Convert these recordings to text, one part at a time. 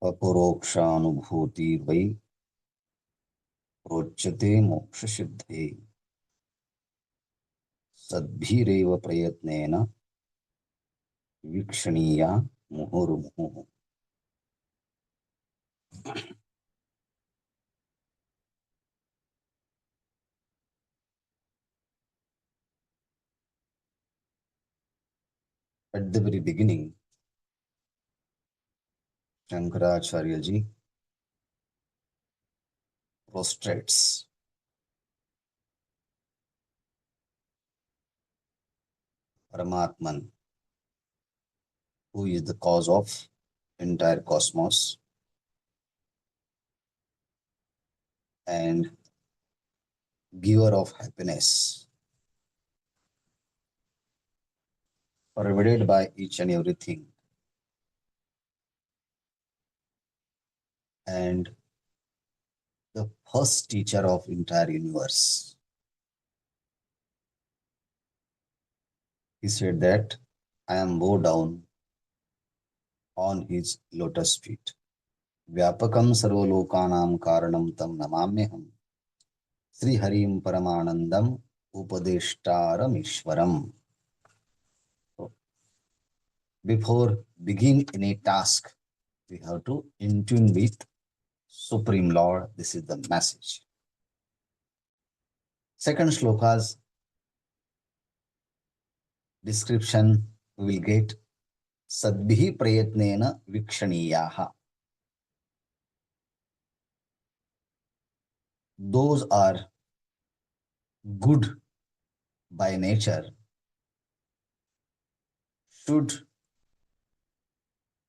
अपरोक्षानुभूति वै प्रोच्यते मोक्षसिद्धये सद्भिरेव प्रयत्नेन वीक्षणीया मुहुर्मुहुः. At the very beginning, Shankaracharya ji prostrates Paramatman, who is the cause of entire cosmos and giver of happiness, pervaded by each and everything, and the first teacher of entire universe. He said that I am bowed down on his lotus feet. Vyapakam sarvalokanam karanam tam namamyaham Sri Harim Paramanandam Upadeshtaram Ishwaram. So, before begin any task, we have to in tune with Supreme Lord. This is the message. Second shloka's description we will get Sadbhi Prayatnena Vikshaniyaha. Those are good by nature should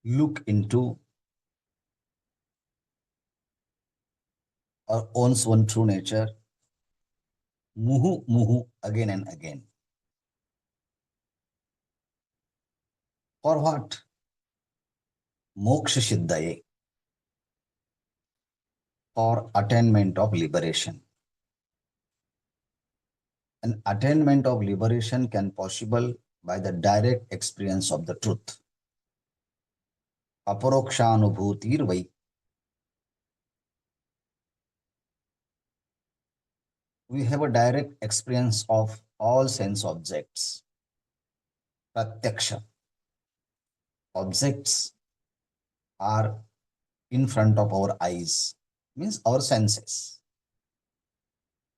look into our own true nature, muhu muhu, again and again. For what? Moksha Siddhaye, for attainment of liberation. An attainment of liberation can possible by the direct experience of the truth. Aparokshanubhutir vai. We have a direct experience of all sense objects. Pratyaksha. Objects are in front of our eyes, means our senses.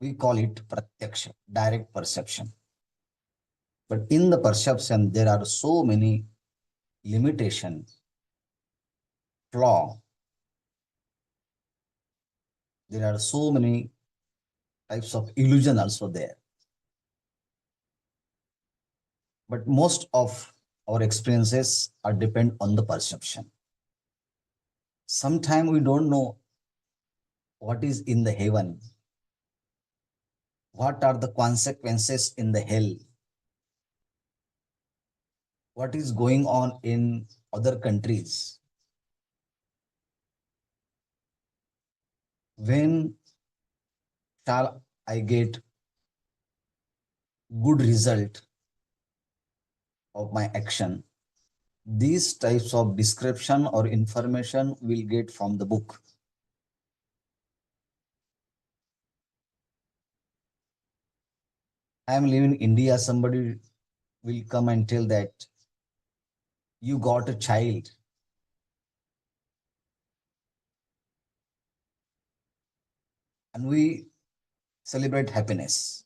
We call it pratyaksha, direct perception. But in the perception, there are so many limitations, flaw. There are so many types of illusion also there. But most of our experiences are depend on the perception. Sometimes we don't know what is in the heaven, what are the consequences in the hell, what is going on in other countries. When shall I get good result of my action? These types of description or information will get from the book. I am living in India, somebody will come and tell that you got a child. And we celebrate happiness.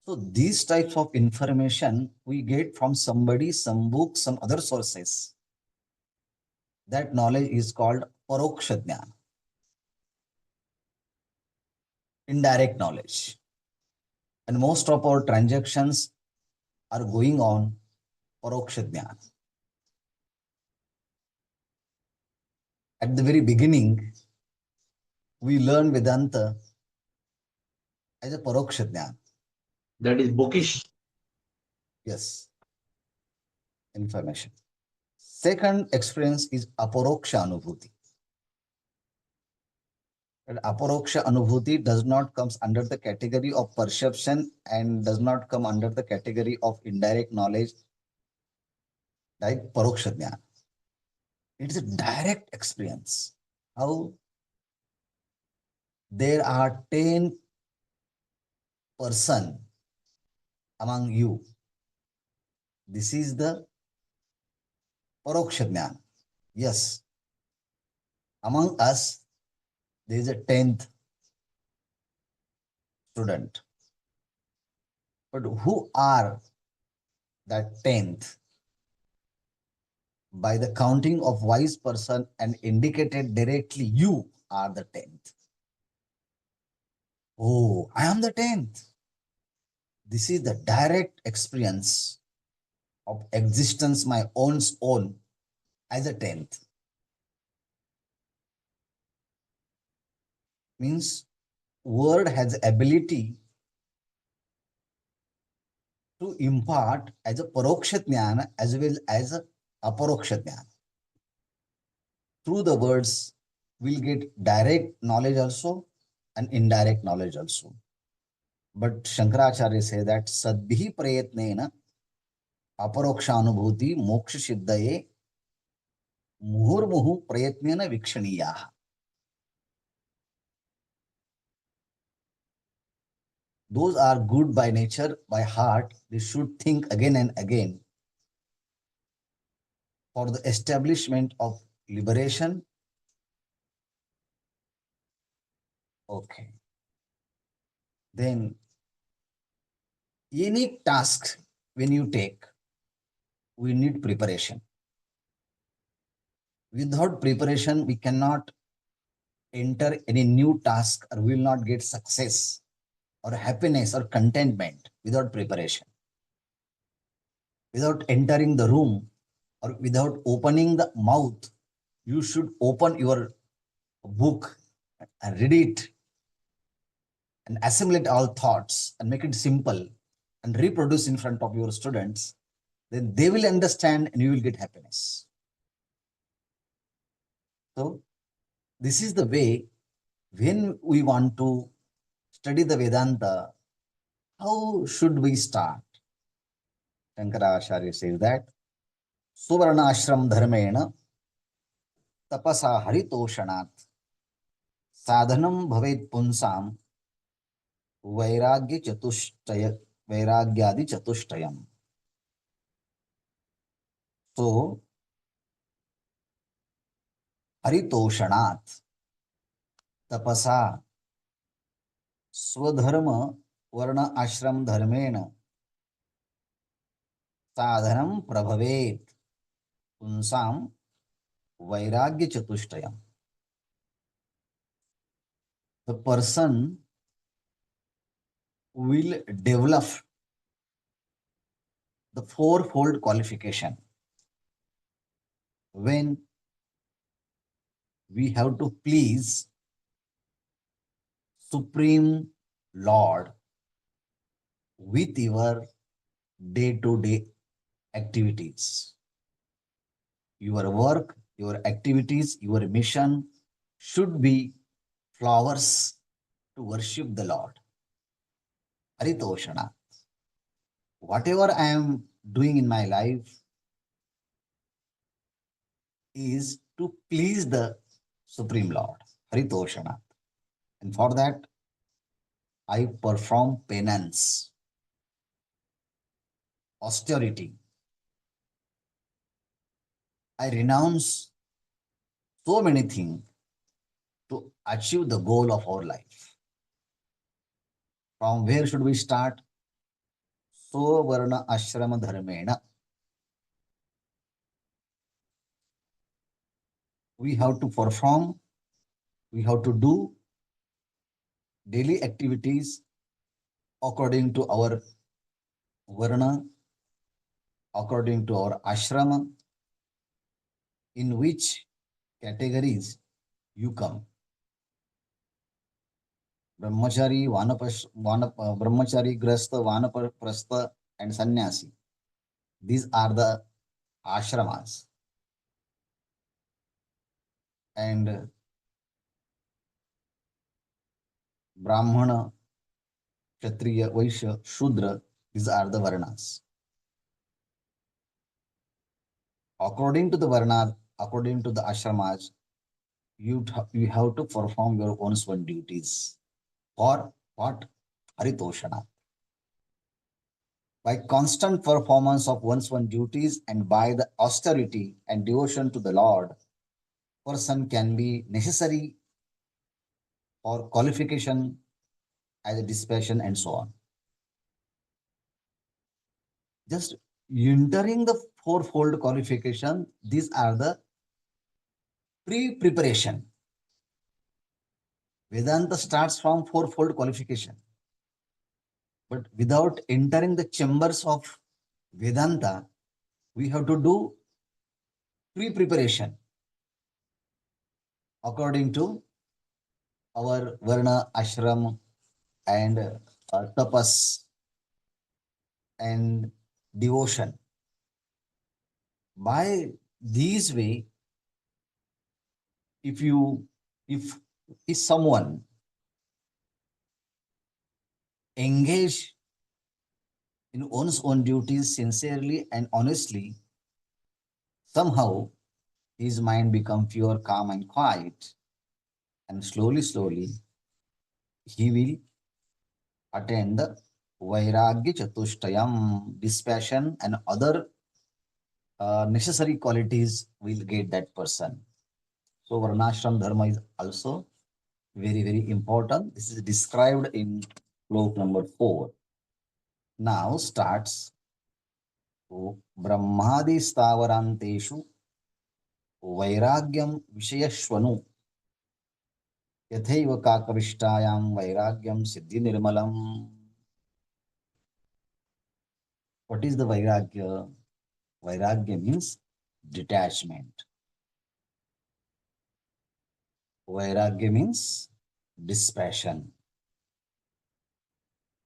So these types of information we get from somebody, some book, some other sources. That knowledge is called Paroksha Jnana, indirect knowledge. And most of our transactions are going on Paroksha Jnana. At the very beginning, we learn Vedanta as a Paroksha Jnana. That is bookish. Yes, information. Second experience is Aparokshanubhuti. That Aparoksha Anubhuti does not comes under the category of perception and does not come under the category of indirect knowledge like Paroksha Jnana. It is a direct experience. How there are 10 person among you. This is the Paroksha Jnana. Yes, among us, there is a 10th student. But who are that 10th? By the counting of wise person and indicated directly, you are the 10th. Oh, I am the 10th. This is the direct experience of existence, my own as a 10th. Means word has ability to impart as a paroksha jnana as well as a aparoksha jnana. Through the words, we'll get direct knowledge also and indirect knowledge also. But Shankaracharya say that sadbhi prayatnena aparokshanubhuti moksha siddhaye muhurmuhu prayatnena vikshaniyaha. Those are good by nature, by heart. They should think again and again for the establishment of liberation. Okay. Then any task when you take, we need preparation. Without preparation, we cannot enter any new task or will not get success or happiness or contentment without preparation. Without entering the room or without opening the mouth, you should open your book and read it and assimilate all thoughts and make it simple and reproduce in front of your students, then they will understand and you will get happiness. So this is the way when we want to study the Vedanta, how should we start? Shankaracharya says that Suvarnashram dharmena tapasa haritoshanat sadhanam bhavet punsam vairagya chatushtaya vairagyadi chatushtayam. So haritoshanat tapasa स्वधर्म वर्ण आश्रम धर्मेण साधनम प्रभवेत पुंसाम वैराग्य चतुष्टयम. The person will develop the fourfold qualification when we have to please Supreme Lord with your day-to-day activities. Your work, your activities, your mission should be flowers to worship the Lord. Haritoshana. Whatever I am doing in my life is to please the Supreme Lord. Haritoshana. And for that, I perform penance, austerity. I renounce so many things to achieve the goal of our life. From where should we start? So varna ashrama dharmena. We have to perform, we have to do daily activities according to our varna, according to our ashrama, in which categories you come. Brahmachari, Brahmachari, Grasta, Vanaprastha, and Sannyasi. These are the ashramas. And Brahmana, Kshatriya, Vaishya, Shudra, these are the Varnas. According to the Varna, according to the ashramas, you have to perform your own swan duties. For what? Haritoshana. By constant performance of one's own duties and by the austerity and devotion to the Lord, person can be necessary for qualification as a dispassion and so on. Just entering the fourfold qualification, these are the pre-preparation. Vedanta starts from fourfold qualification. But without entering the chambers of Vedanta, we have to do pre-preparation according to our Varna, Ashram, and tapas and devotion. By these way, if you if someone engage in one's own duties sincerely and honestly, somehow his mind become pure, calm, and quiet, and slowly, he will attain the Vairagya Chatushtayam, dispassion, and other necessary qualities will get that person. So Varnashram Dharma is also very important. This is described in sloka number 4. Now starts Brahmadi Stavaranteshu Vairagyam Vishayashvanu Yathaiva Kakavishhtayam Vairagyam Siddhi Nirmalam. What is the Vairagya? Vairagya means detachment. Vairagya means dispassion.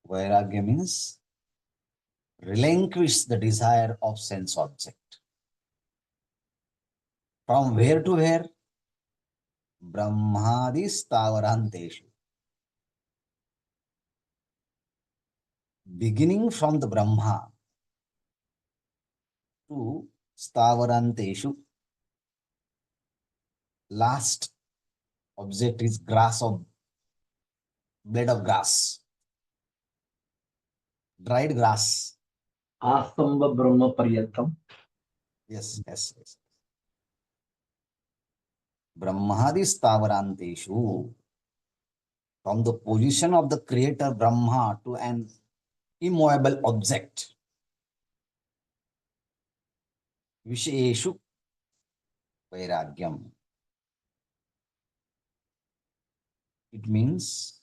Vairagya means relinquish the desire of sense object. From where to where? Brahmadi Stavaranteshu. Beginning from the Brahma to Stavaranteshu. Last object is grass of blade of grass, dried grass. Astamba Brahma Paryantam. Yes. Brahmadi Stavaranteshu. From the position of the creator Brahma to an immovable object. Visheshu Vairagyam. It means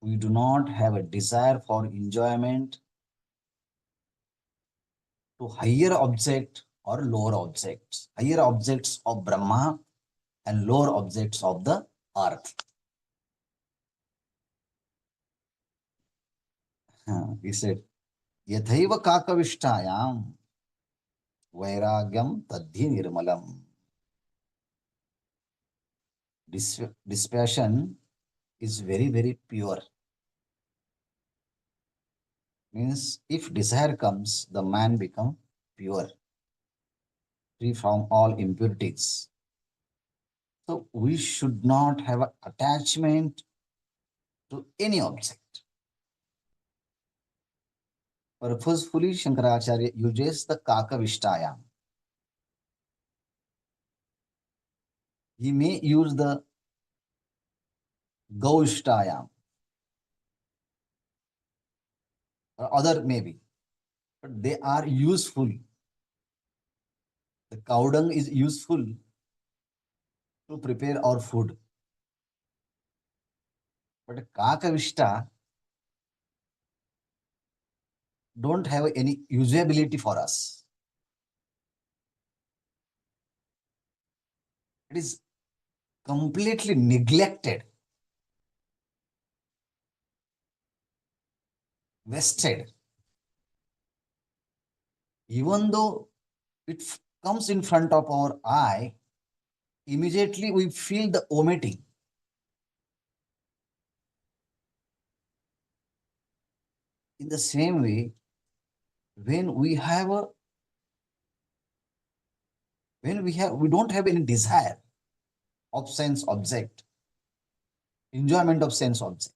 we do not have a desire for enjoyment to higher object or lower objects. Higher objects of Brahma and lower objects of the earth. He said, Yathaiva Kakavishtayam Vairagyam Tadhi Nirmalam. Dispassion is very pure. Means if desire comes, the man become pure, free from all impurities. So we should not have an attachment to any object. Purposefully, Shankaracharya uses the Kakavishtayam. He may use the Gaushtayam or other maybe, but they are useful. The cow dung is useful to prepare our food. But Kakavishta don't have any usability for us. It is completely neglected, wasted. Even though it comes in front of our eye, immediately we feel the omitting. In the same way, when we don't have any desire of sense object, enjoyment of sense object.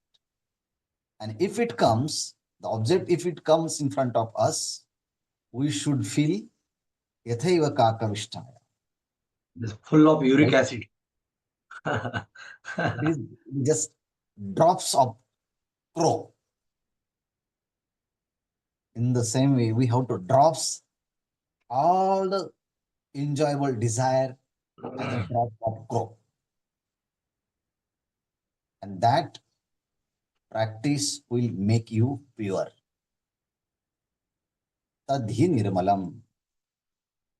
And if it comes, the object, if it comes in front of us, we should feel yathaiva kakavishtaya. It is full of uric Like acid. it is just drops of crow. In the same way, we have to drops all the enjoyable desire as a drop of crow. And that practice will make you pure. Tadhi nirmalam.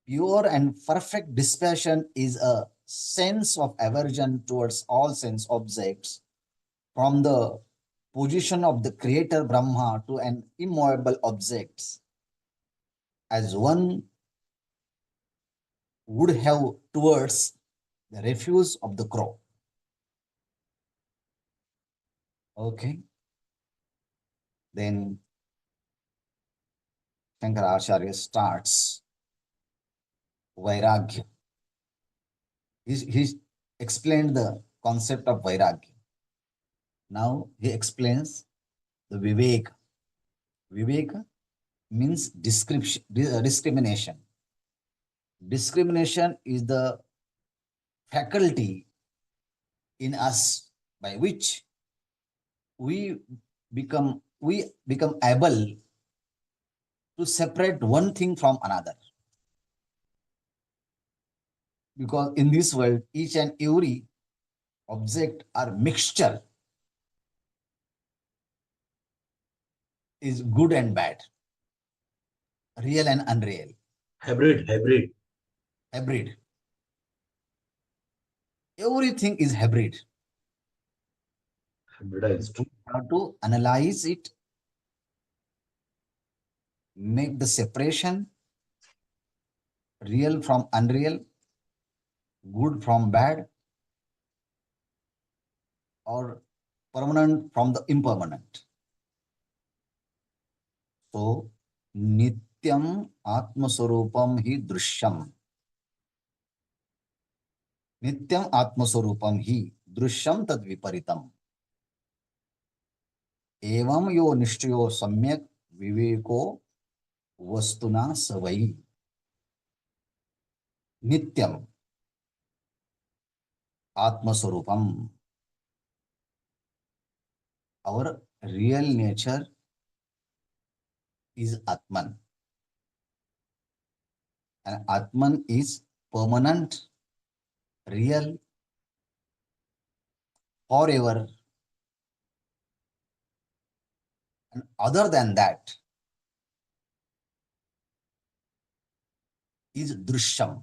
Pure and perfect dispassion is a sense of aversion towards all sense objects from the position of the creator Brahma to an immovable objects as one would have towards the refuse of the crow. Okay. Then Shankaracharya starts Vairagya. He's explained the concept of Vairagya. Now he explains the Viveka. Viveka means discrimination. Discrimination is the faculty in us by which we become able to separate one thing from another. Because in this world, each and every object or mixture is good and bad, real and unreal, Hybrid, hybrid, hybrid. Everything is hybrid. hybridized. We have to analyze it, make the separation, real from unreal, good from bad, or permanent from the impermanent. So, nityam atmaswarupam hi drishyam. Nityam atmaswarupam hi drishyam tad viparitam. Evam yo nishtayo samyak viveko vastuna savai. Nityam atmaswarupam. Our real nature is Atman. And Atman is permanent, real, forever. And other than that is Drishyam.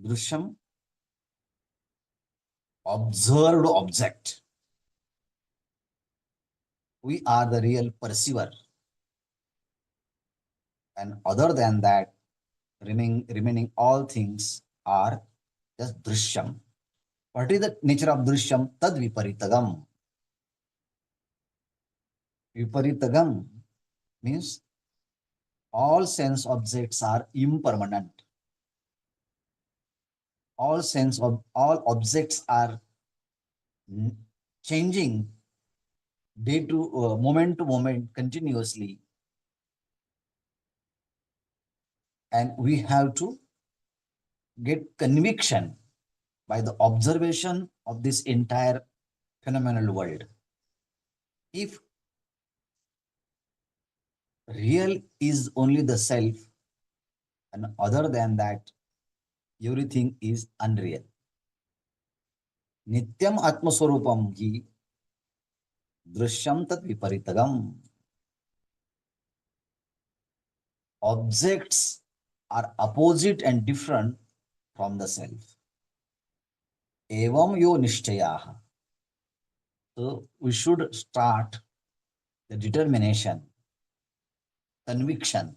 Drishyam, observed object. We are the real perceiver. And other than that, remaining all things are just Drishyam. What is the nature of Drishyam? Tad viparitagam. Viparitagam means all sense objects are impermanent. All objects are changing day to moment to moment continuously, and we have to get conviction by the observation of this entire phenomenal world. If real is only the self, and other than that, everything is unreal. Nityam atmaswarupam hi drishyam tat viparitagam. Objects are opposite and different from the self. Evam yo nishchayaha. So we should start the determination, conviction.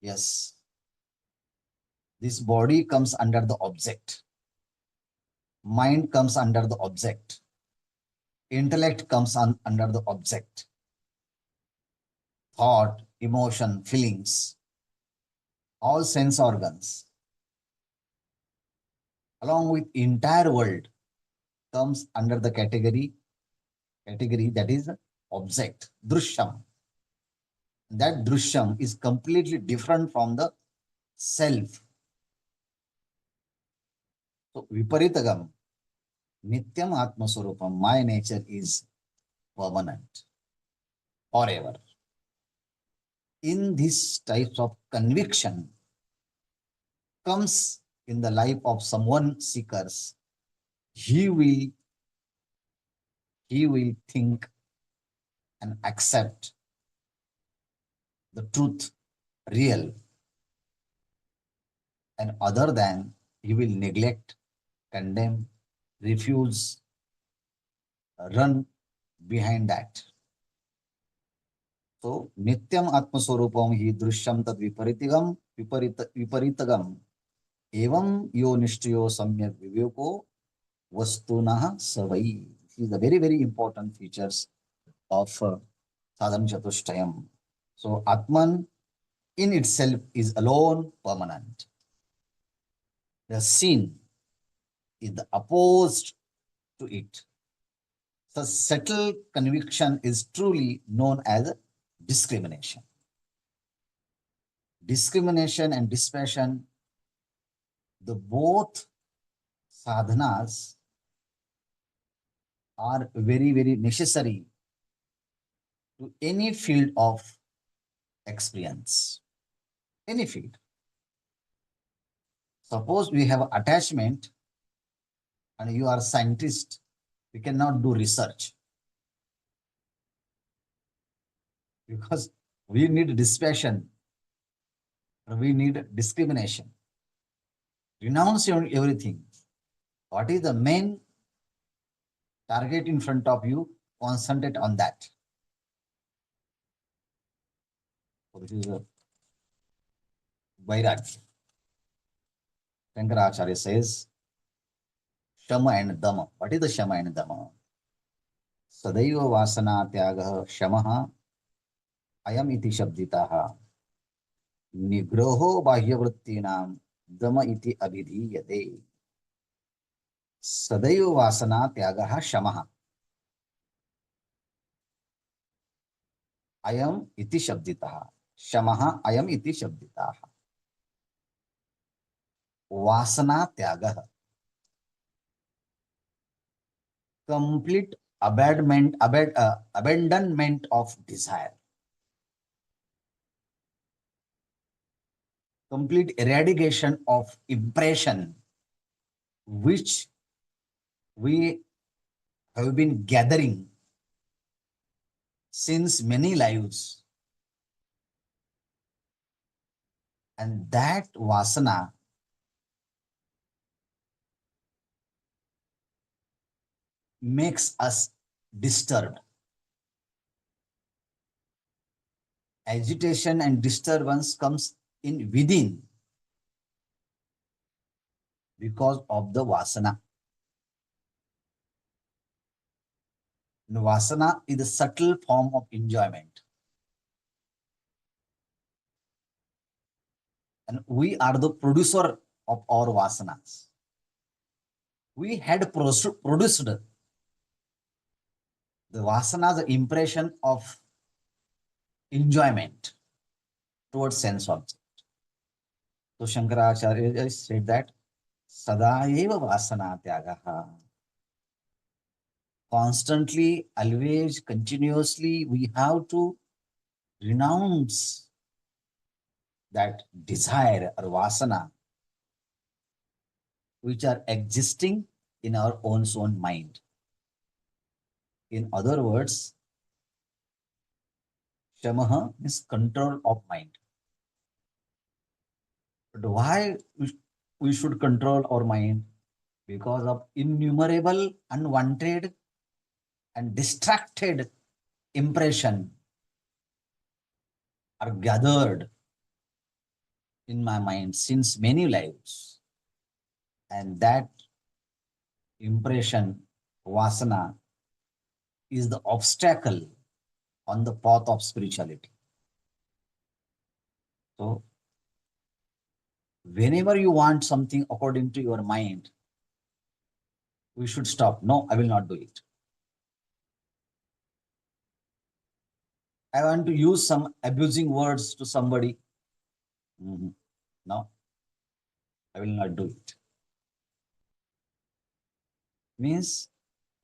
Yes, this body comes under the object. Mind comes under the object. intellect comes under the object. Thought, emotion, feelings, all sense organs, along with entire world, comes under the category that is object, drishyam. That drishyam is completely different from the self. So viparitagam, nityam atmaswarupam, my nature is permanent, forever. In this types of conviction comes in the life of someone seekers, he will think and accept the truth real, and other than he will neglect, condemn, refuse, run behind that. So nityam atmaswarupam hi drishyam tad viparitagam evam yo nishtayo samyak viveko vastunah savai. This is the very, very important features of sadhana chatushtayam. So Atman in itself is alone permanent. The sin is the opposed to it. So settled conviction is truly known as discrimination. Discrimination and dispassion, the both sadhanas are very, very necessary to any field of experience. Any field. Suppose we have attachment and you are a scientist, we cannot do research because we need dispassion, we need discrimination. Renounce everything. What is the main target in front of you? Concentrate on that. So this is a Vairagya. Shankaracharya says, Shama and Dama. What is the Shama and Dama? Sadaiva Vasana Tyagaha Shamaha Ayam iti Shabditaha Nigroho Bahyavrittinam Dama iti Abhidhiyate. Sadaiva Vasana Tyagaha Shamaha Ayam iti Shabditaha. Shamaha Ayam iti Shabditaha. Vasana Tyagaha. Complete abandonment of desire. Complete eradication of impression which we have been gathering since many lives. And that vasana makes us disturbed. Agitation and disturbance comes in within because of the vasana. And vasana is a subtle form of enjoyment. And we are the producer of our vasanas. We had produced the vasana, the impression of enjoyment towards sense object. So Shankaracharya said that Sadaeva Vasana Tyagaha. Constantly, always, continuously, we have to renounce that desire or vasana which are existing in our own mind. In other words, Shamaha is control of mind. But why we should control our mind? Because of innumerable unwanted and distracted impression are gathered in my mind since many lives. And that impression, vasana, is the obstacle on the path of spirituality. So, whenever you want something according to your mind, we should stop. No, I will not do it. I want to use some abusing words to somebody. No, I will not do it. Means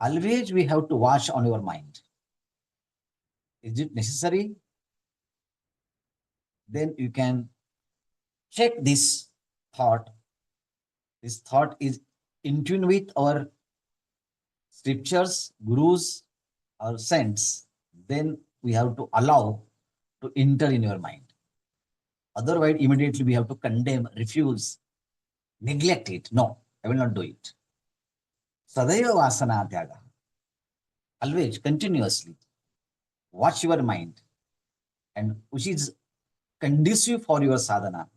always we have to watch on your mind. Is it necessary? Then you can check this thought. This thought is in tune with our scriptures, gurus, or saints. Then we have to allow to enter in your mind. Otherwise, immediately we have to condemn, refuse, neglect it. No, I will not do it. Sadaiva vasana tyaga. Always, continuously, watch your mind, and which is conducive for your sadhana.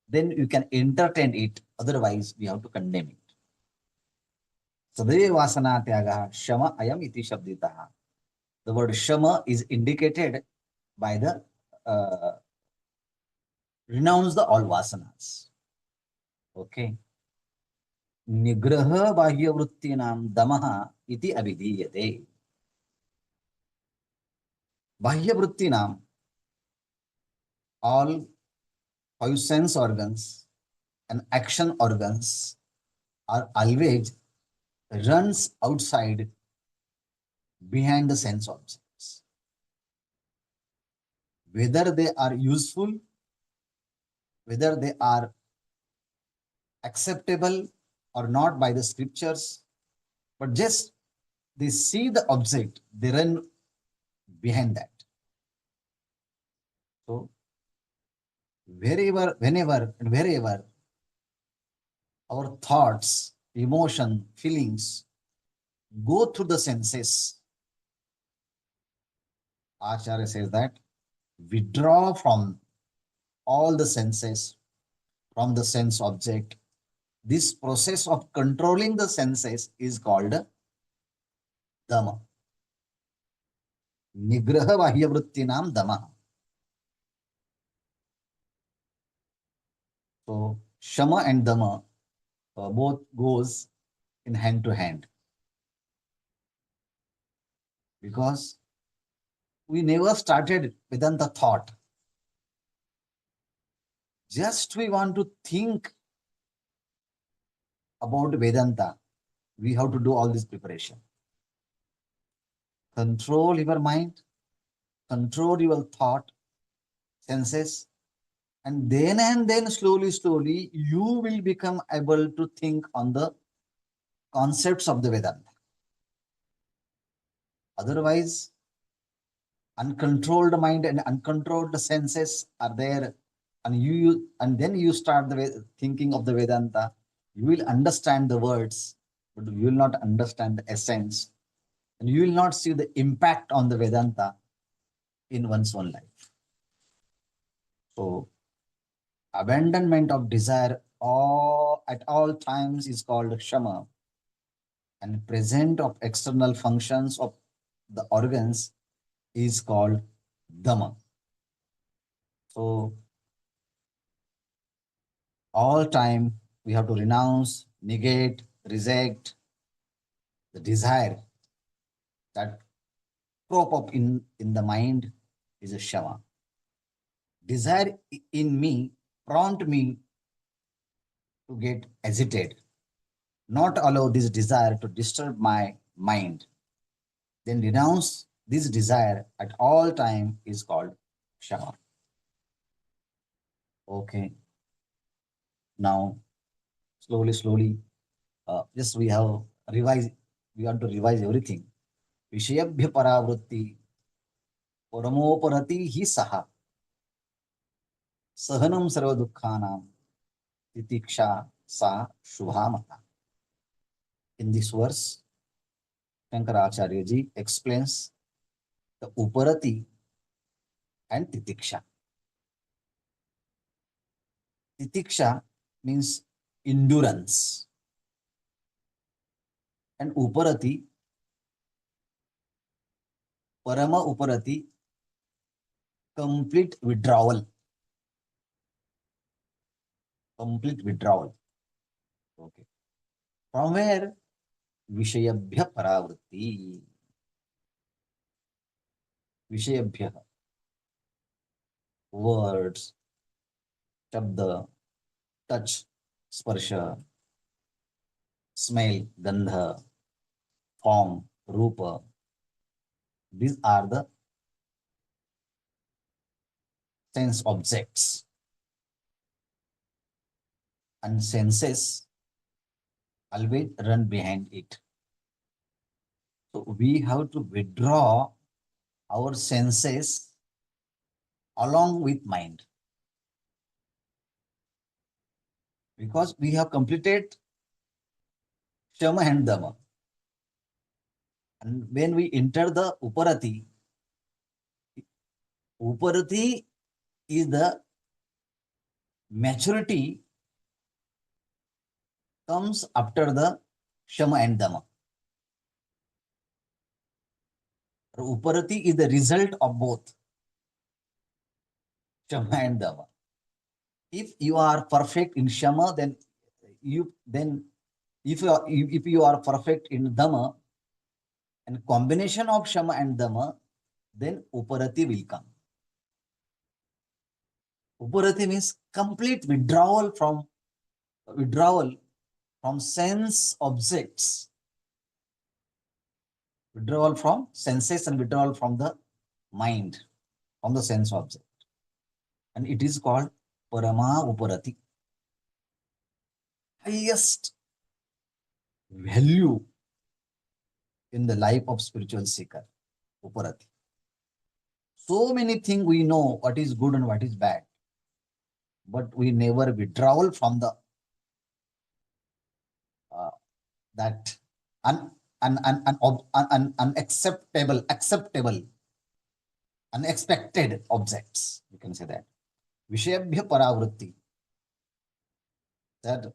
Then you can entertain it. Otherwise, we have to condemn it. Sadaiva vasana tyaga shama ayam iti shabditaha. The word shama is indicated by the renounce the all vasanas. Okay. Nigraha bahya vrittinam damaha iti abhidhiyate. Bahya vrittinam, all five sense organs and action organs are always runs outside behind the sense objects. Whether they are useful, whether they are acceptable or not by the scriptures, but just they see the object, they run behind that. So, whenever and wherever our thoughts, emotion, feelings go through the senses, Acharya says that withdraw from all the senses, from the sense object. This process of controlling the senses is called dhamma. Nigraha bahya vrittinam dhamma. So shama and dhamma both goes in hand to hand, because we never started Vedanta thought. Just we want to think about Vedanta, we have to do all this preparation. Control your mind, control your thought, senses, and then slowly, you will become able to think on the concepts of the Vedanta. Otherwise, uncontrolled mind and uncontrolled senses are there, and then you start the thinking of the Vedanta. You will understand the words, but you will not understand the essence, and you will not see the impact on the Vedanta in one's own life. So, abandonment of desire at all times is called shama, and present of external functions of the organs is called dhamma. So, all time we have to renounce, negate, reject the desire that crop up in the mind is a shama. Desire in me prompt me to get agitated, not allow this desire to disturb my mind. Then renounce this desire at all time is called shama. Okay. Now, slowly, just we have revised, we want to revise everything. Vishayabhya paravrutti paramoparati hi saha sahanam sarva dukkhanam titiksha sa shubhamata. In this verse, Shankaracharya ji explains the uparati and titiksha. Titiksha means endurance, and uparati Parama Uparati, complete withdrawal. Complete withdrawal. Okay. From where? Vishayabhya paravritti. Vishayabhya. Words, shabda, touch, sparsha, smell, gandha, form, rupa. These are the sense objects. And senses always run behind it. So we have to withdraw our senses along with mind, because we have completed Shama and Dama. And when we enter the Uparati, Uparati is the maturity comes after the Shama and Dama. Uparati is the result of both Shama and Dama. If you are perfect in Shama, then if you are perfect in Dama, and combination of Shama and Dama, then Uparati will come. Uparati means complete withdrawal from sense objects, withdrawal from senses and withdrawal from the mind, from the sense object. And it is called Parama Uparati. Highest value in the life of spiritual seeker, Uparati. So many things we know what is good and what is bad, but we never withdrawal from the that acceptable, unexpected objects. You can say that. Vishayabhya paravritti. That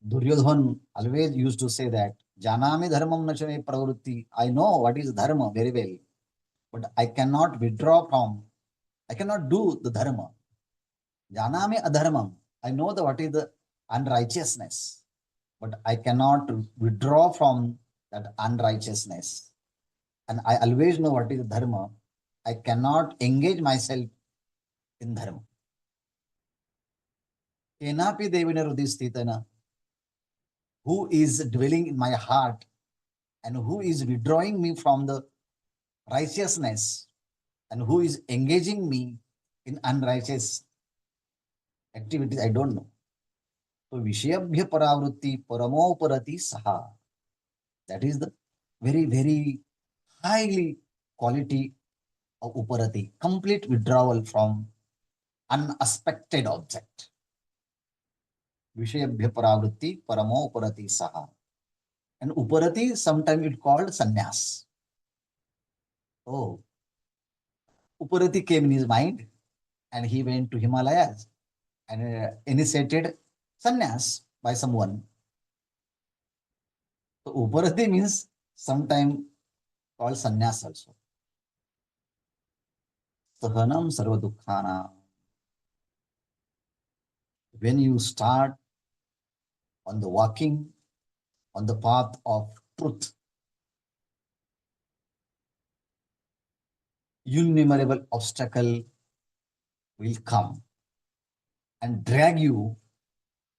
Duryodhan always used to say that Janami dharmam nachame pravritti. I know what is dharma very well, but I cannot withdraw from, I cannot do the dharma. Janami adharmam. I know what is the unrighteousness, but I cannot withdraw from that unrighteousness. And I always know what is dharma. I cannot engage myself in dharma. Kenapi devina rudistitana. Who is dwelling in my heart and who is withdrawing me from the righteousness and who is engaging me in unrighteous activities, I don't know. So Vishayabhya paravritti paramo parati saha. That is the very, very highly quality of uparati, complete withdrawal from unexpected object. Vishayabhya paravritti paramo uparati saha. And uparati, sometimes it called sannyas. Oh, Uparati came in his mind and he went to Himalayas and initiated sannyas by someone. So Uparati means sometimes called sannyas also. Sahanam sarva dukkhana. When you start on the walking on the path of truth, innumerable obstacle will come and drag you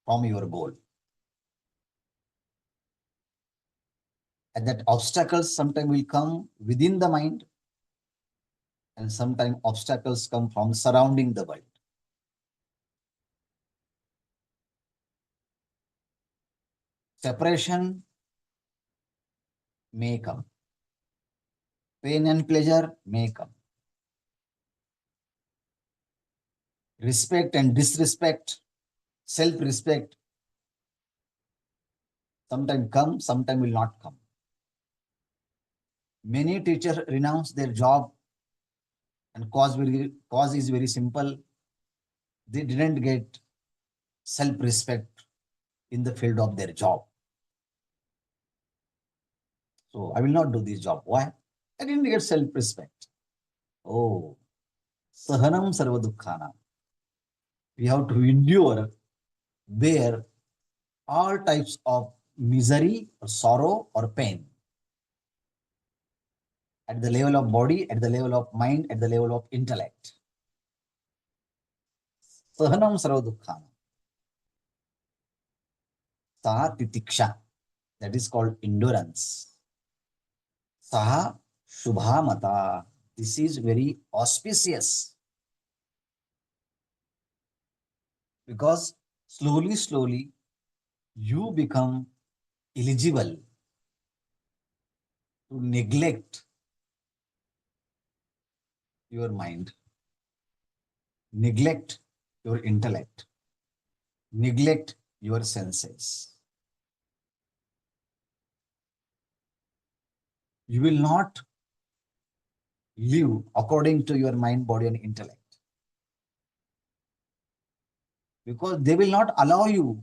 from your goal. And that obstacles sometimes will come within the mind, and sometimes obstacles come from surrounding the world. Separation may come. Pain and pleasure may come. Respect and disrespect, self-respect, sometimes come, sometimes will not come. Many teachers renounce their job, and cause is very simple. They didn't get self-respect in the field of their job. So I will not do this job. Why? I didn't get self-respect. Oh, sahanam sarva dukkhana. We have to endure, bear all types of misery or sorrow or pain at the level of body, at the level of mind, at the level of intellect. Sahanam sarva dukkhana. Sa titiksha. That is called endurance. Saha shubha mata. This is very auspicious because slowly, slowly, you become eligible to neglect your mind, neglect your intellect, neglect your senses. You will not live according to your mind, body, and intellect because they will not allow you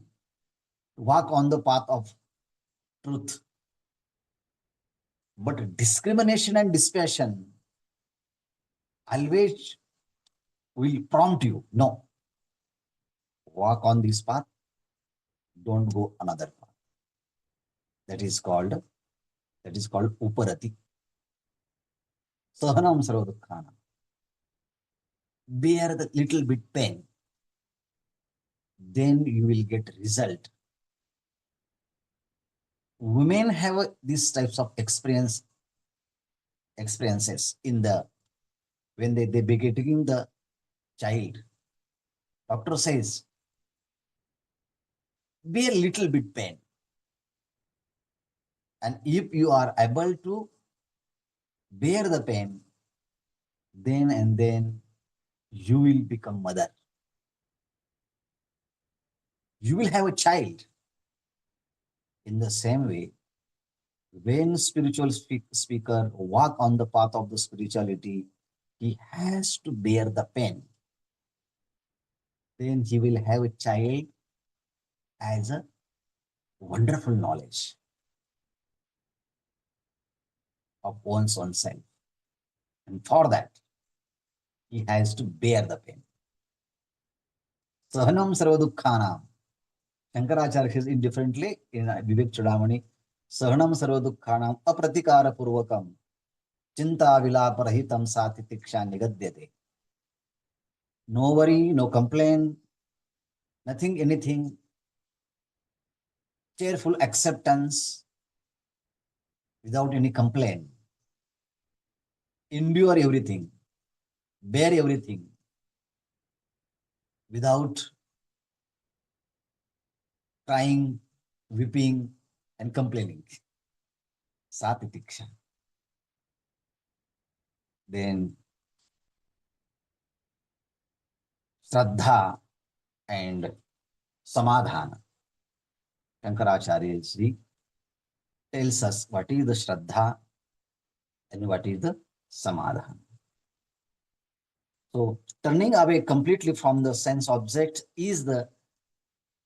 to walk on the path of truth. But discrimination and dispassion always will prompt you. No, walk on this path, don't go another path. That is called uparati. Sahanam sarva dukkhana. Bear the little bit pain, then you will get result. Women have these types of experiences in the when they begetting the child. Doctor says, bear little bit pain. And if you are able to bear the pain, then you will become mother. You will have a child. In the same way, when spiritual speaker walk on the path of the spirituality, he has to bear the pain. Then he will have a child as a wonderful knowledge of one's own self. And for that, he has to bear the pain. Sahanam sarvadukhanam. Shankaracharya says it differently in Vivek Chudamani. Sahanam sarvadukhanam apratikara purvakam chinta vilaparahitam sati tiksha nigadyate. No worry, no complaint, nothing, anything. Cheerful acceptance without any complaint. Endure everything, bear everything without crying, weeping, and complaining. Satitiksha. Then Shraddha and Samadhana. Shankaracharya Ji tells us what is the Shraddha and what is the Samadhana. So, turning away completely from the sense object is the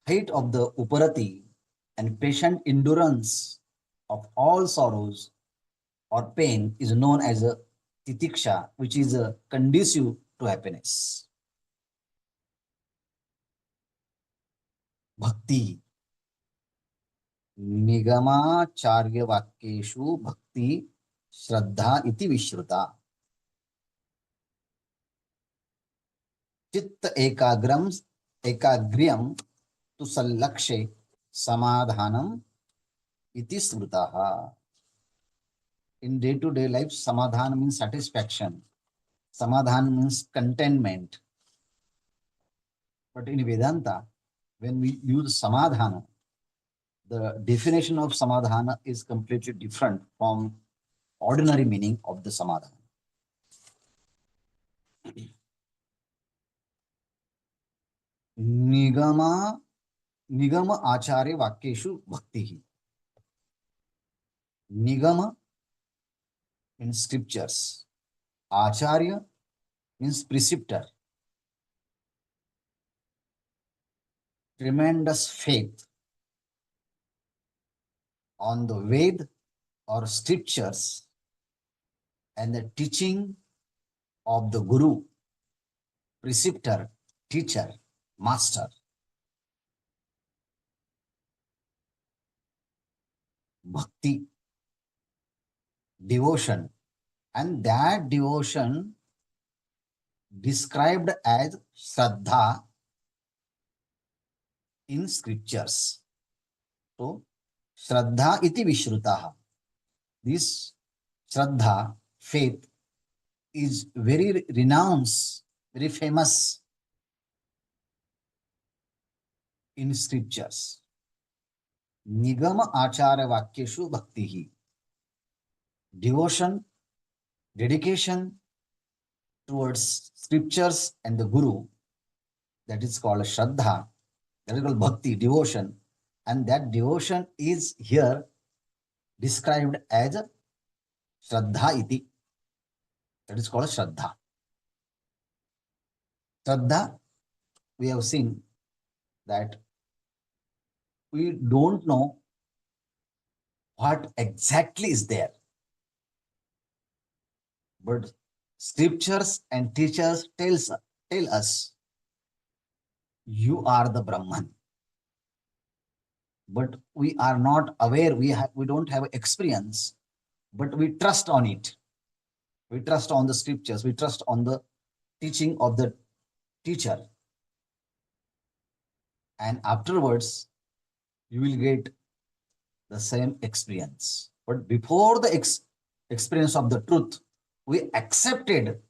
height of the uparati and patient endurance of all sorrows or pain is known as a titiksha, which is a conducive to happiness. Bhakti. निगमाचार्य वाक्येषु भक्ति श्रद्धा इति विश्रुता. चित्त एकाग्र्यम तु सल्लक्ष्ये समाधानम इति स्मृतः. In day-to-day life, samadhan means satisfaction. Samadhan means contentment. But in Vedanta, when we use samadhana, the definition of samadhana is completely different from ordinary meaning of the samadhana. निगम आचार्य वाक्येषु भक्ति. Nigama means scriptures. Acharya means preceptor. Tremendous faith on the Ved or scriptures and the teaching of the Guru, preceptor, teacher, master. Bhakti, devotion, and that devotion described as Shraddha in scriptures. So, Shraddha iti Vishrutaha. This Shraddha, faith, is very renowned, very famous in scriptures. Nigama Achara Vakyeshu Bhakti. Devotion, dedication towards scriptures and the Guru, that is called Shraddha, that is called Bhakti, devotion. And that devotion is here described as Shraddha iti. That is called Shraddha. Shraddha, we have seen that we don't know what exactly is there. But scriptures and teachers tell us you are the Brahman. But we are not aware, we don't have experience, but we trust on it. We trust on the scriptures, we trust on the teaching of the teacher. And afterwards, you will get the same experience. But before the experience of the truth, we accepted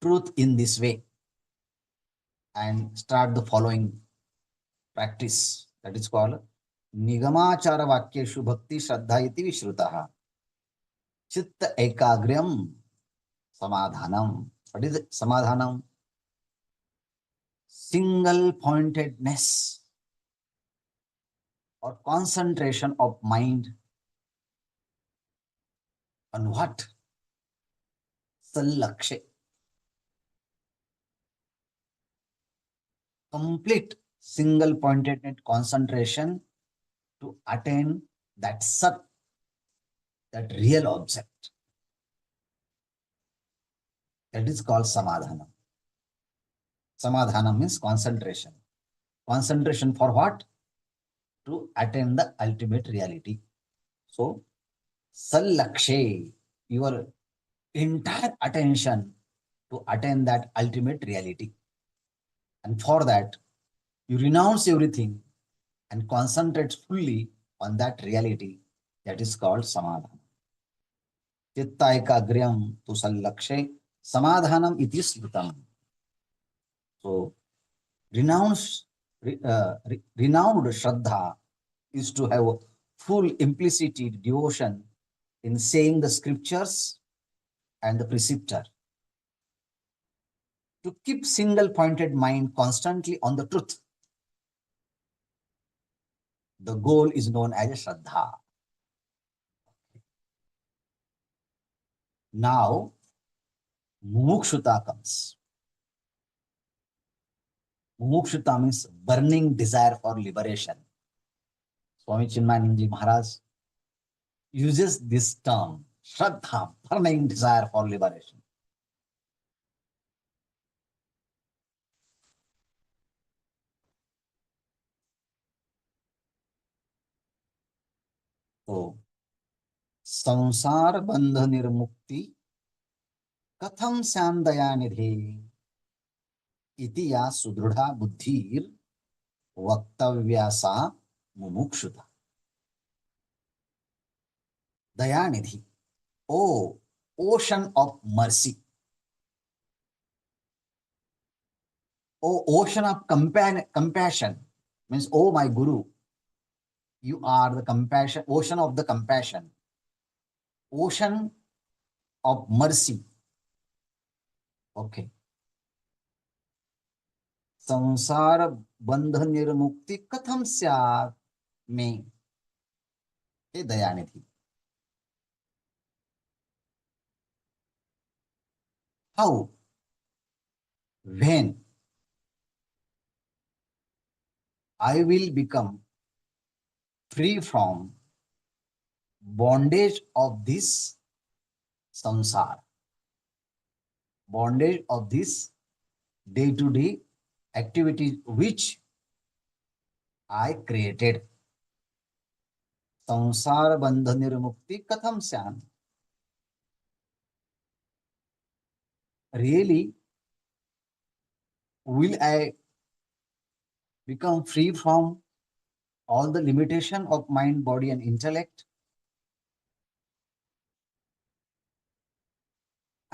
truth in this way and start the following practice. That is called Nigamachara Vakyeshu Bhakti Shraddha iti Vishrutaha. Chitta Ekagriyam Samadhanam. What is it? Samadhanam? Single pointedness or concentration of mind on what? Sallakshe. Complete single pointed concentration to attain that sat, that real object. That is called samadhana. Samadhana means concentration. Concentration for what? To attain the ultimate reality. So, sallakshe, your entire attention to attain that ultimate reality. And for that, you renounce everything and concentrate fully on that reality. That is called samadhana. Chitta ekagriyam tu sallakshe samadhanam iti smritam. So, renowned Shraddha is to have full implicity devotion in saying the scriptures and the preceptor. To keep single pointed mind constantly on the truth. The goal is known as Shraddha. Now, Mumukshuta comes. Mumukshuta means burning desire for liberation. Swami Chinmayanandaji Maharaj uses this term, Shraddha, burning desire for liberation. So, संसार बंध निर्मुक्ति कथम श्याम दया निधे इति या सुदृढ़ा बुद्धिर वक्तव्यासा मुमुक्षुता. Dayanidhi. Oh, ocean of mercy. Oh, ocean of compassion. Means, oh, my Guru, you are the compassion, ocean of the compassion. Ocean of mercy. Okay. संसार बंध निर्मुक्ति कथम स्यात् में हे Dayanidhi. How? When I will become free from bondage of this samsara, bondage of this day-to-day activity which I created. Samsara bandha nirmukti katham syam. Really, will I become free from all the limitation of mind, body, and intellect?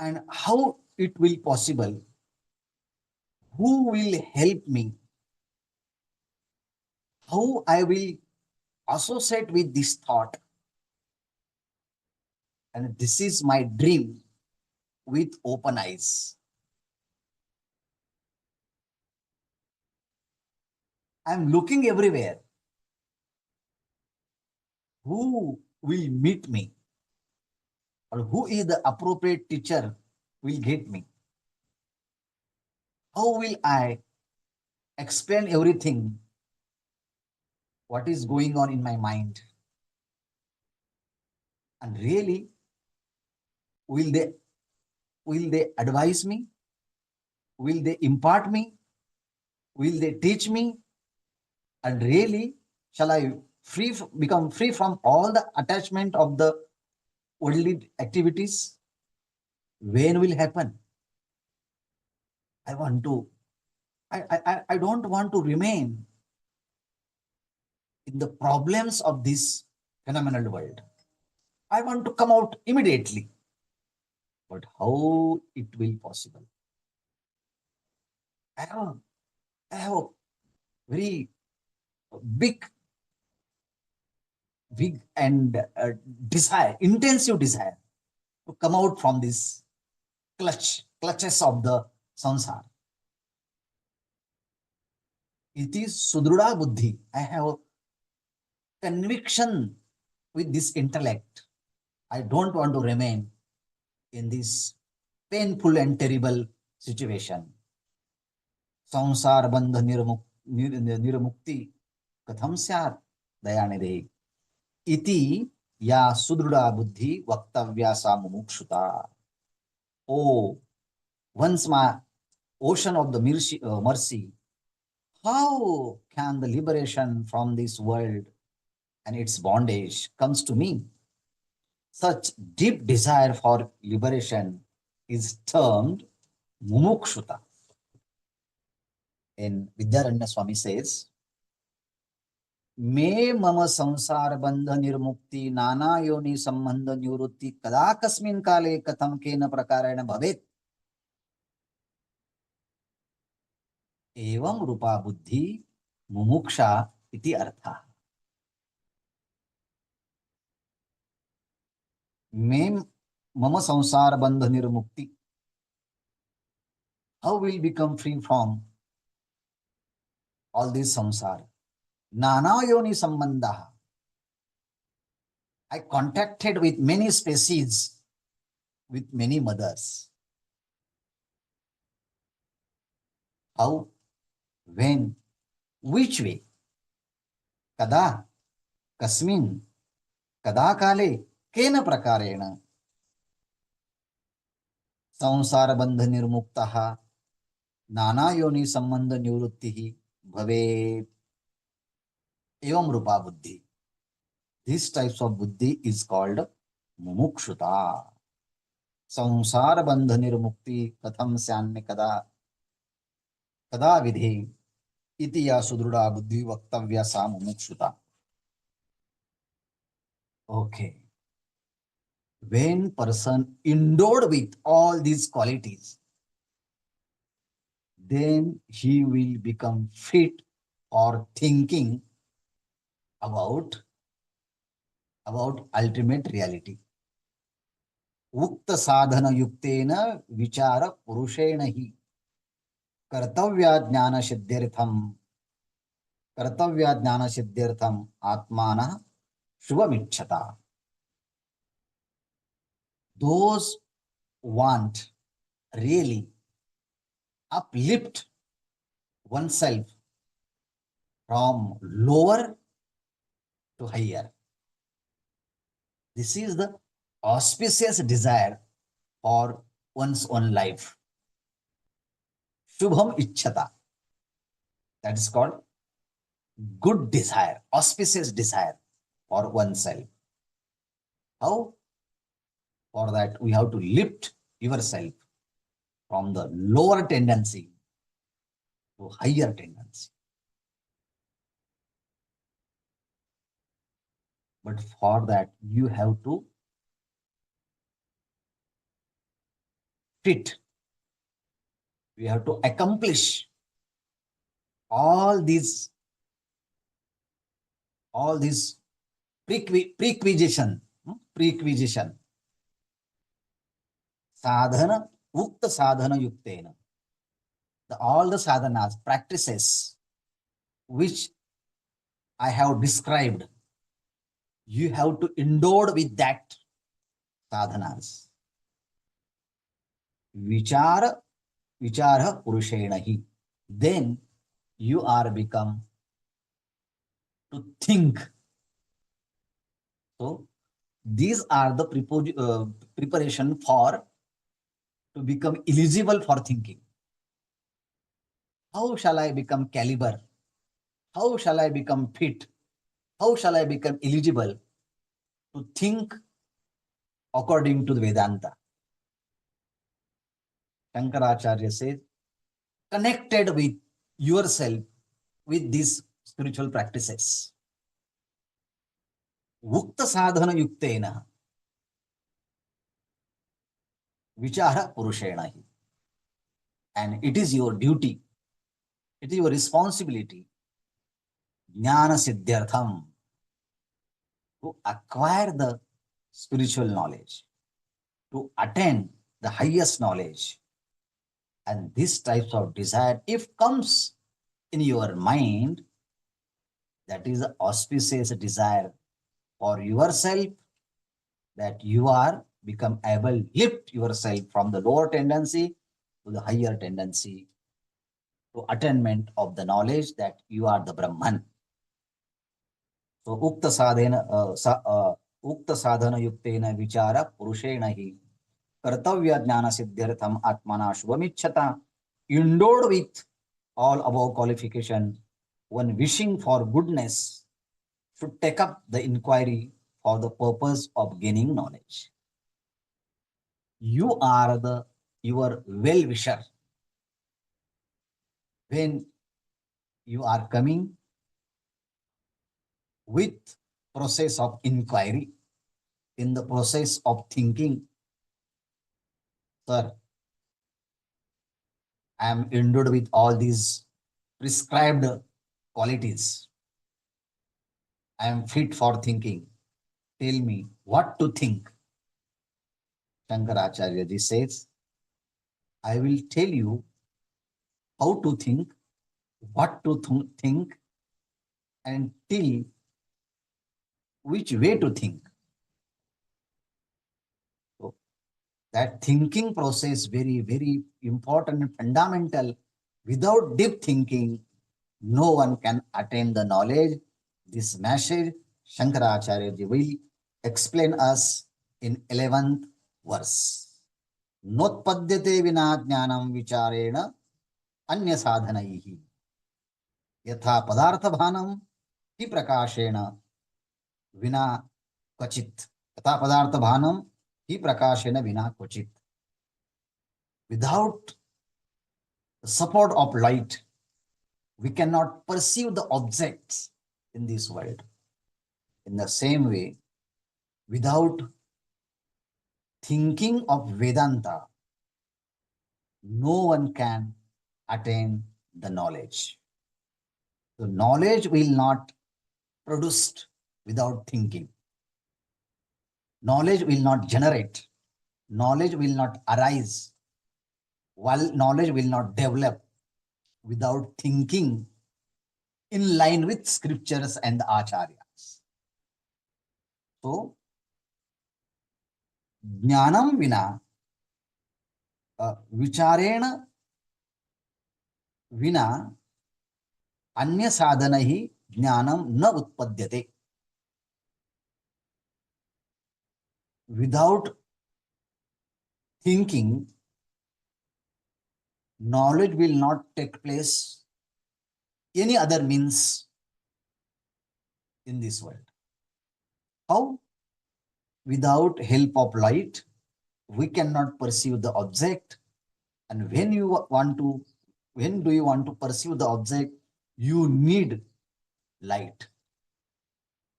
And how it will possible? Who will help me? How I will associate with this thought? And this is my dream with open eyes. I'm looking everywhere. Who will meet me? Or who is the appropriate teacher will get me? How will I explain everything what is going on in my mind? And really, will they will they advise me? Will they impart me? Will they teach me? And really, shall I become free from all the attachment of the worldly activities? When will happen? I want to. I don't want to remain in the problems of this phenomenal world. I want to come out immediately. But how it will possible? I have a very big, big and desire, intensive desire to come out from this clutches of the samsara. It is sudruda buddhi. I have conviction with this intellect. I don't want to remain in this painful and terrible situation. Samsar bandha nirmukti katham syat dayanidhi. Iti ya sudruda buddhi vaktavya sa mumukshita. Oh, once my ocean of the mercy, how can the liberation from this world and its bondage comes to me? Such deep desire for liberation is termed mumukshuta. In Vidyaranya Swami says, मे मम संसार बंध निर्मुक्ति नाना योनि संबंध निवृत्ति कदा कस्मिन् काले कथम केन प्रकारेण भवेत् एवं रूपा बुद्धि मुमुक्षा इति अर्थः. मे मम संसार बंध निर्मुक्ति. How will become free from all this samsara? Nana yoni sambandha. I contacted with many species, with many mothers. How? When? Which way? Kada? Kasmin? Kada kale? Kena prakarena? संसार बंध निर्मुक्तः नाना योनि संबंध निवृत्ति भवे एवं रूपा बुद्धि. This types of buddhi is called mumukshuta. संसार बंध निर्मुक्ति कथम स्यान्य कदा कदा विधि इति या सुदृढ़ा बुद्धि वक्तव्या सा mumukshuta. Okay. When person endowed with all these qualities, then he will become fit for thinking about ultimate reality. उक्त साधन युक्तेन विचार पुरुषेण ही कर्तव्य ज्ञान सिद्ध्यर्थम आत्मानः शुभमिच्छता. Those want really uplift oneself from lower to higher. This is the auspicious desire for one's own life. Shubham Ichchata. That is called good desire, auspicious desire for oneself. How? For that, we have to lift yourself from the lower tendency to higher tendency. But for that, you have to fit. We have to accomplish all these prequisition, sadhana, ukta sadhana yuktena. All the sadhanas, practices which I have described, you have to endowed with that sadhanas. Vichara purushenahi. Then you are become to think. So these are the preparation for to become eligible for thinking. How shall I become caliber? How shall I become fit? How shall I become eligible to think according to the Vedanta? Shankaracharya says, connected with yourself with these spiritual practices. Ukta sadhana yuktena vichara purushenahi. And it is your duty, it is your responsibility, jnana siddhyartham, to acquire the spiritual knowledge, to attain the highest knowledge. And this types of desire, if comes in your mind, that is an auspicious desire for yourself, that you are become able lift yourself from the lower tendency to the higher tendency, to attainment of the knowledge that you are the Brahman. So ukta sadhana yuktena vichara purushena hi kartavya jnana siddhyartham atmana shubhamichchata. Endowed with all above qualification, one wishing for goodness should take up the inquiry for the purpose of gaining knowledge. You are your well-wisher. When you are coming with process of inquiry, in the process of thinking, sir, I am endowed with all these prescribed qualities. I am fit for thinking. Tell me what to think. Shankaracharya ji says, I will tell you how to think, what to think, and till which way to think. So that thinking process very, very important and fundamental. Without deep thinking, no one can attain the knowledge. This message Shankaracharya ji will explain us in 11th verse. Notpadyate vina jnanam vicharena anya sadhanaihi yatha padartha bhanam hi prakashena vina kvachit. Yatha padartha bhanam hi prakashena vina kvachit. Without the support of light, we cannot perceive the objects in this world. In the same way, without thinking of Vedanta, no one can attain the knowledge. So knowledge will not produced without thinking. Knowledge will not generate. Knowledge will not arise. While knowledge will not develop without thinking in line with scriptures and the acharyas. So, jnanam vina, vicharena vina, anya sadhana hi jnanam na utpadyate. Without thinking, knowledge will not take place any other means in this world. How? Without help of light, we cannot perceive the object. And when do you want to perceive the object? You need light.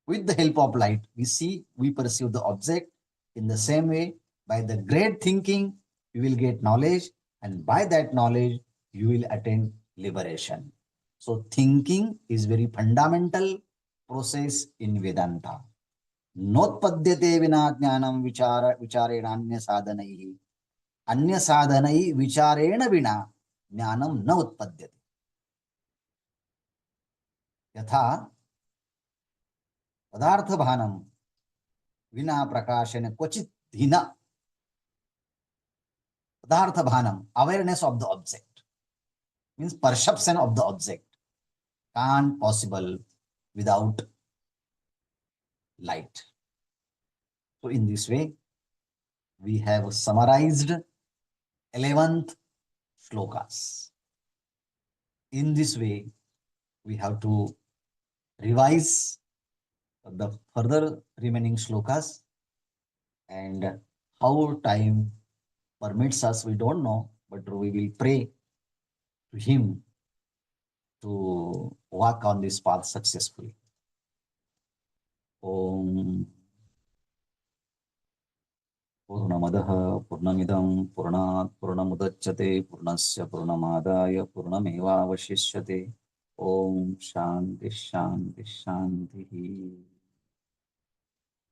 With the help of light, we perceive the object. In the same way, by the great thinking, you will get knowledge, and by that knowledge, you will attain liberation. So, thinking is very fundamental process in Vedanta. नोत्पद्यते विना ज्ञानम विचारेण अन्य साधनैः अन्य साधनैः विचारेण विना ज्ञानम न उत्पद्यते यथा पदार्थ भानम विना प्रकाशन क्वचित हीन पदार्थ भानम awareness of the object means perception of the object can't possible without light. So in this way we have summarized 11th shlokas. In this way we have to revise the further remaining shlokas, and how time permits us we don't know, but we will pray to him to walk on this path successfully. Om Purnamadah Purnamidam Purnat Purnamudachyate Purnasya Purnamadaya Purnameva Vashishyate. Om Shanti Shanti Shanti.